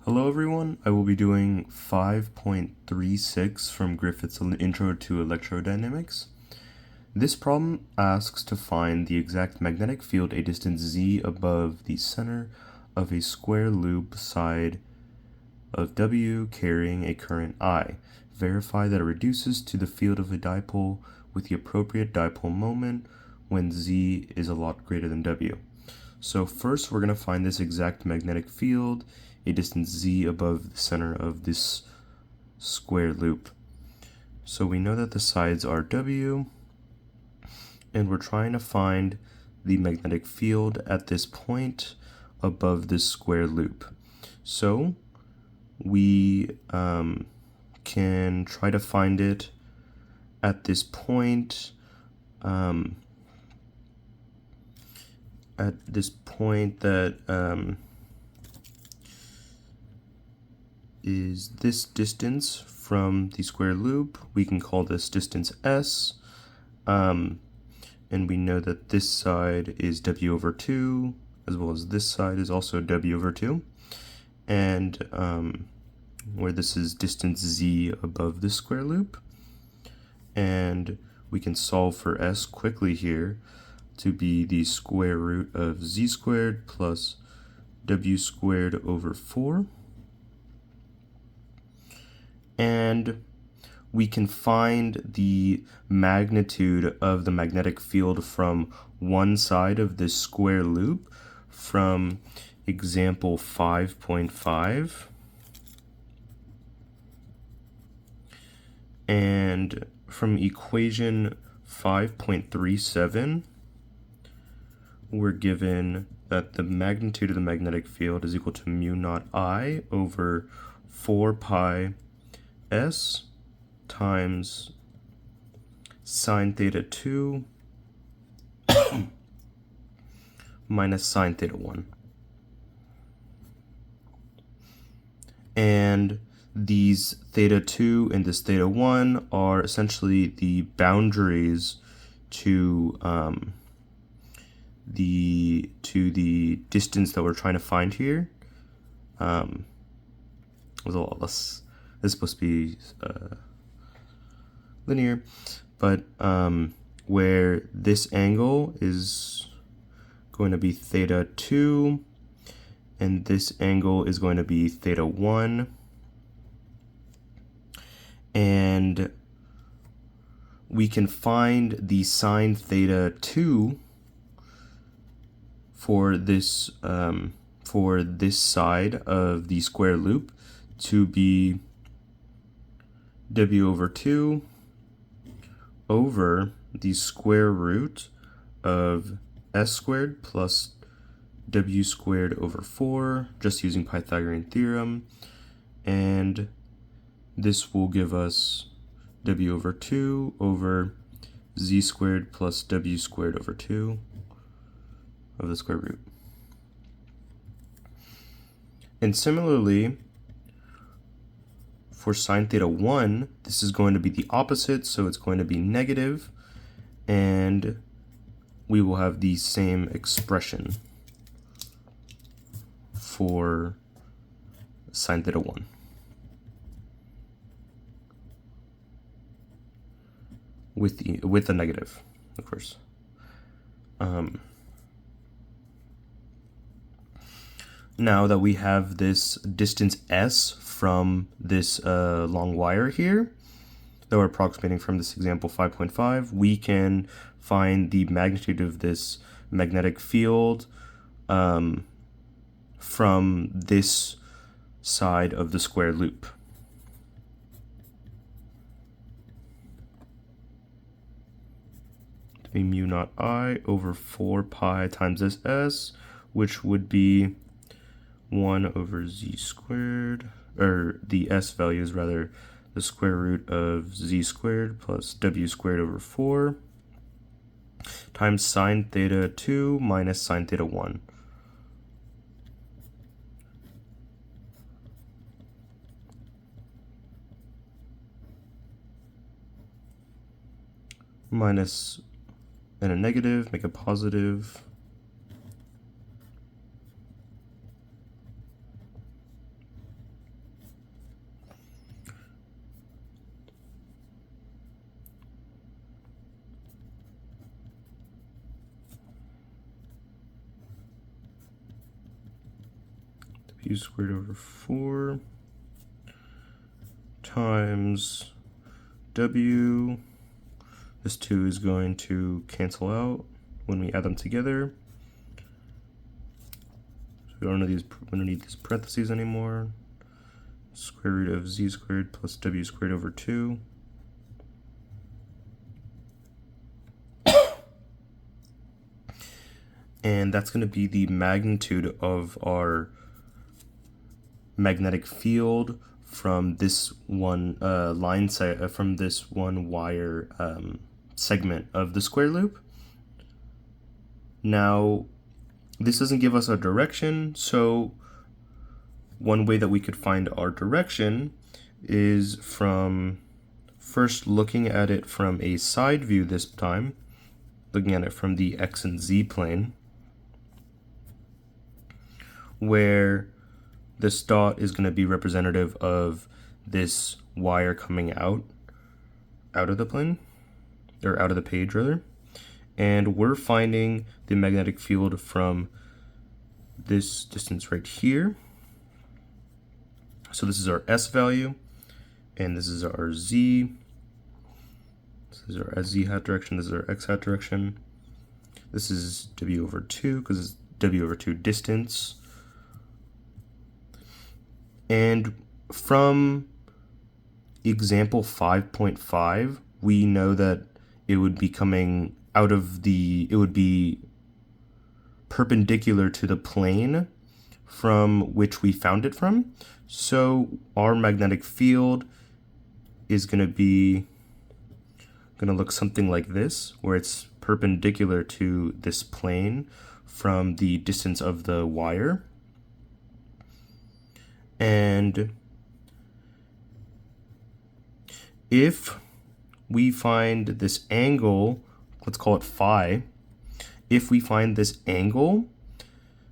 Hello everyone, I will be doing 5.36 from Griffiths' Intro to Electrodynamics. This problem asks to find the exact magnetic field a distance z above the center of a square loop side of W carrying a current I. Verify that it reduces to the field of a dipole with the appropriate dipole moment when z is a lot greater than W. So first we're going to find this exact magnetic field, a distance z above the center of this square loop. So we know that the sides are W, and we're trying to find the magnetic field at this point above this square loop. So we can try to find it at this point, that is this distance from the square loop. We can call this distance S, and we know that this side is W over 2, as well as this side is also W over 2, and where this is distance Z above the square loop. And we can solve for S quickly here to be the square root of Z squared plus W squared over 4. And we can find the magnitude of the magnetic field from one side of this square loop from example 5.5. And from equation 5.37, we're given that the magnitude of the magnetic field is equal to mu naught I over 4 pi S times sine theta 2 minus sine theta 1. And these theta 2 and this theta 1 are essentially the boundaries to the distance that we're trying to find here. It was a lot less. This is supposed to be linear, but where this angle is going to be theta 2 and this angle is going to be theta 1, and we can find the sine theta 2 for this side of the square loop to be W over 2 over the square root of S squared plus W squared over 4, just using Pythagorean theorem, and this will give us W over 2 over Z squared plus W squared over 2 of the square root. And similarly, for sine theta 1, this is going to be the opposite, so it's going to be negative, and we will have the same expression for sine theta 1. With the negative, of course. Now that we have this distance S from this long wire here that we're approximating from this example 5.5, we can find the magnitude of this magnetic field from this side of the square loop. To be mu naught I over 4 pi times this S, which would be 1 over Z squared, or the S value is rather the square root of Z squared plus W squared over 4 times sine theta 2 minus sine theta 1. Minus and a negative, make a positive. w squared over 4 times w. This 2 is going to cancel out when we add them together. So we don't need these parentheses anymore. Square root of z squared plus w squared over 2. And that's going to be the magnitude of our magnetic field from this one from this one wire segment of the square loop. Now, this doesn't give us a direction, so one way that we could find our direction is from first looking at it from a side view this time, looking at it from the x and z plane, where this dot is going to be representative of this wire coming out of the plane, or out of the page rather, and we're finding the magnetic field from this distance right here. So this is our S value, and this is our Z. This is our Z hat direction, this is our X hat direction. This is W over 2, because it's W over 2 distance. And from example 5.5, we know that it would be coming out of it would be perpendicular to the plane from which we found it from. So our magnetic field is going to look something like this, where it's perpendicular to this plane from the distance of the wire. And if we find this angle, let's call it phi, if we find this angle,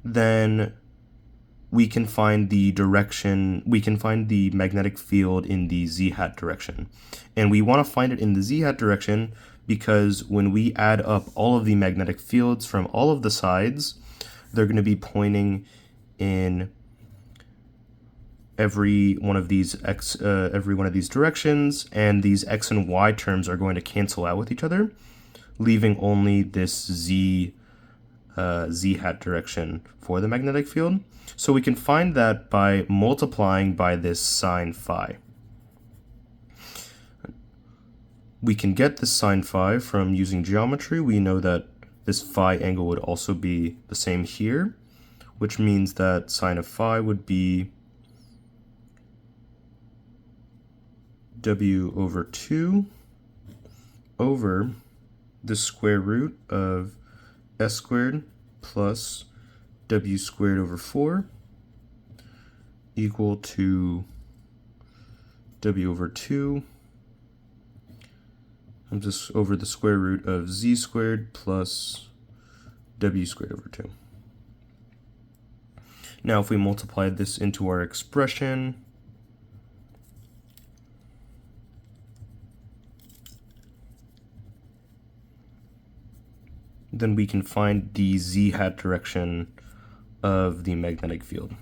then we can find the direction, we can find the magnetic field in the z hat direction. And we want to find it in the z hat direction because when we add up all of the magnetic fields from all of the sides, they're going to be pointing in every one of these directions, and these x and y terms are going to cancel out with each other, leaving only this z hat direction for the magnetic field. So we can find that by multiplying by this sine phi. We can get this sine phi from using geometry. We know that this phi angle would also be the same here, which means that sine of phi would be w over 2 over the square root of s squared plus w squared over 4 equal to w over 2 I'm just over the square root of z squared plus w squared over 2. Now if we multiply this into our expression, then we can find the z hat direction of the magnetic field.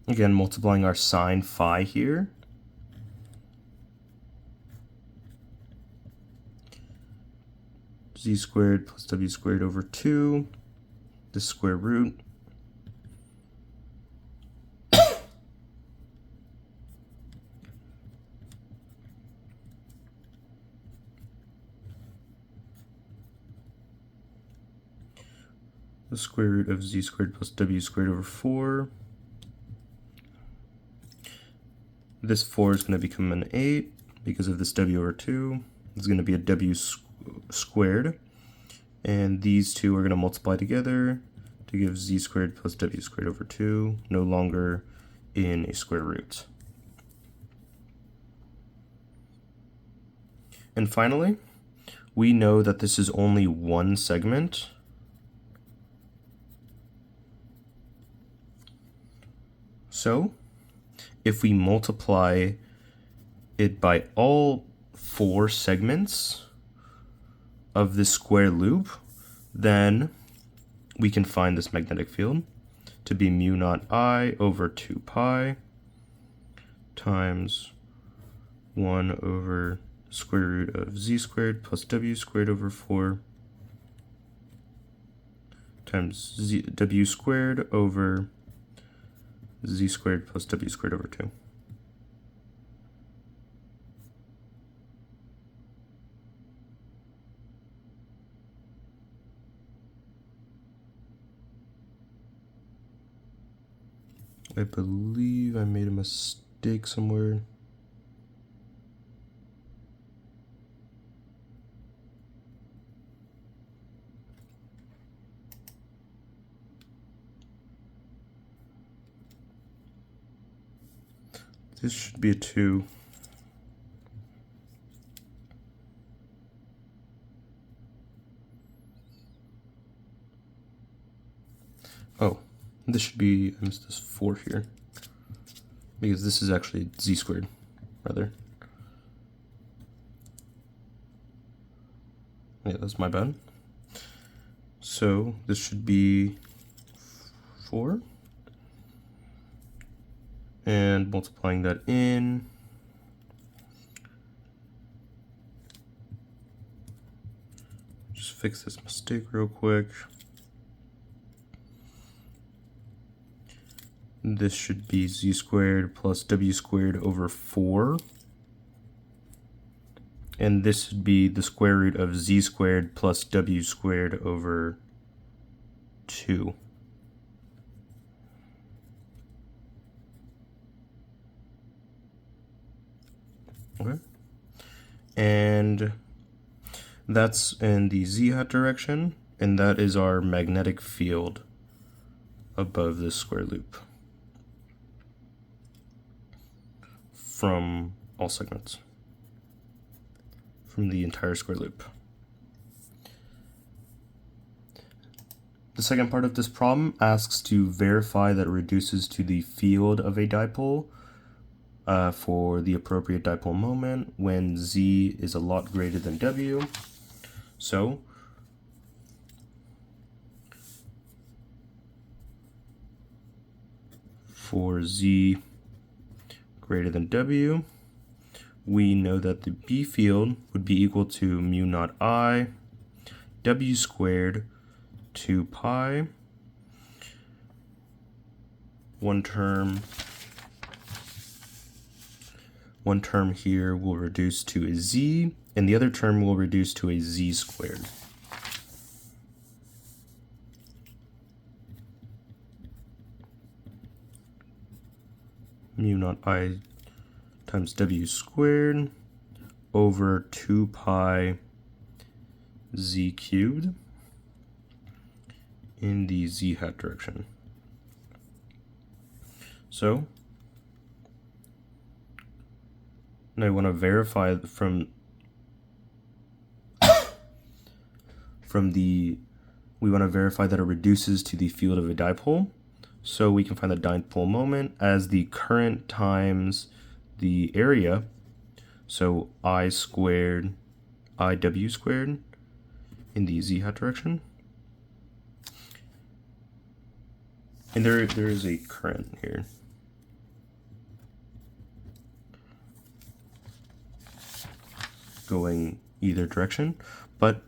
Again, multiplying our sine phi here. Z squared plus w squared over 2, the square root. The square root of z squared plus w squared over 4. This 4 is going to become an 8 because of this w over 2. It's going to be a w squared, and these two are going to multiply together to give z squared plus w squared over 2, no longer in a square root. And finally, we know that this is only one segment. So if we multiply it by all 4 segments of this square loop, then we can find this magnetic field to be mu naught I over 2 pi times 1 over square root of z squared plus w squared over 4 times w squared over z squared plus w squared over 2. I believe I made a mistake somewhere. This should be a 2. Oh, this should be, I missed this 4 here, because this is actually z squared, rather. Yeah, that's my bad. So this should be 4. And multiplying that in, just fix this mistake real quick. This should be z squared plus w squared over 4. And this would be the square root of z squared plus w squared over 2. Okay. And that's in the z-hat direction, and that is our magnetic field above this square loop from all segments, from the entire square loop. The second part of this problem asks to verify that it reduces to the field of a dipole for the appropriate dipole moment when z is a lot greater than w. So for z greater than w, we know that the B field would be equal to mu naught I w squared 2 pi. One term here will reduce to a z, and the other term will reduce to a z squared. Mu naught I times w squared over 2 pi z cubed in the z-hat direction. So now I want to verify we want to verify that it reduces to the field of a dipole. So we can find the dipole moment as the current times the area. So I squared, IW squared in the z-hat direction. And there is a current here. Going either direction, but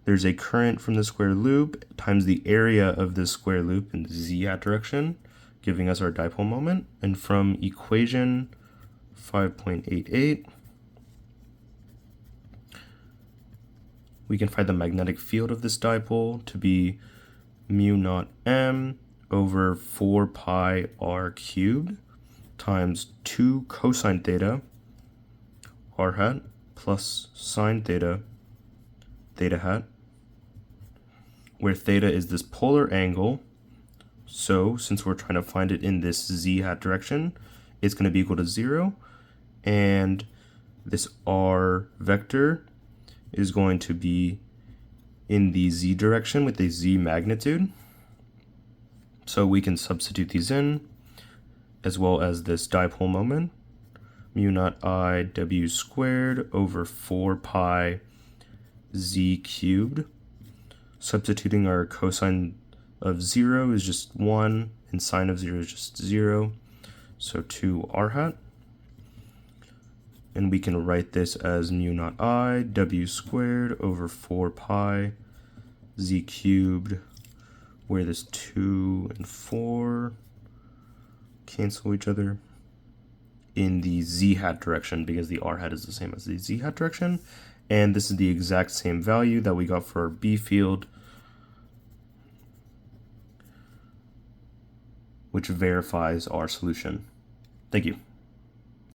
there's a current from the square loop times the area of this square loop in the z-hat direction, giving us our dipole moment. And from equation 5.88, we can find the magnetic field of this dipole to be mu naught m over 4 pi r cubed times 2 cosine theta r hat plus sine theta theta hat, where theta is this polar angle. So since we're trying to find it in this z-hat direction, it's going to be equal to 0, and this r vector is going to be in the z direction with a z magnitude. So we can substitute these in. as well as this dipole moment, mu naught I w squared over 4 pi z cubed. Substituting our cosine of 0 is just 1, and sine of 0 is just 0, so 2 r hat. And we can write this as mu naught I w squared over 4 pi z cubed, where this 2 and 4 cancel each other in the z hat direction, because the r hat is the same as the z hat direction. And this is the exact same value that we got for our B field, which verifies our solution. Thank you.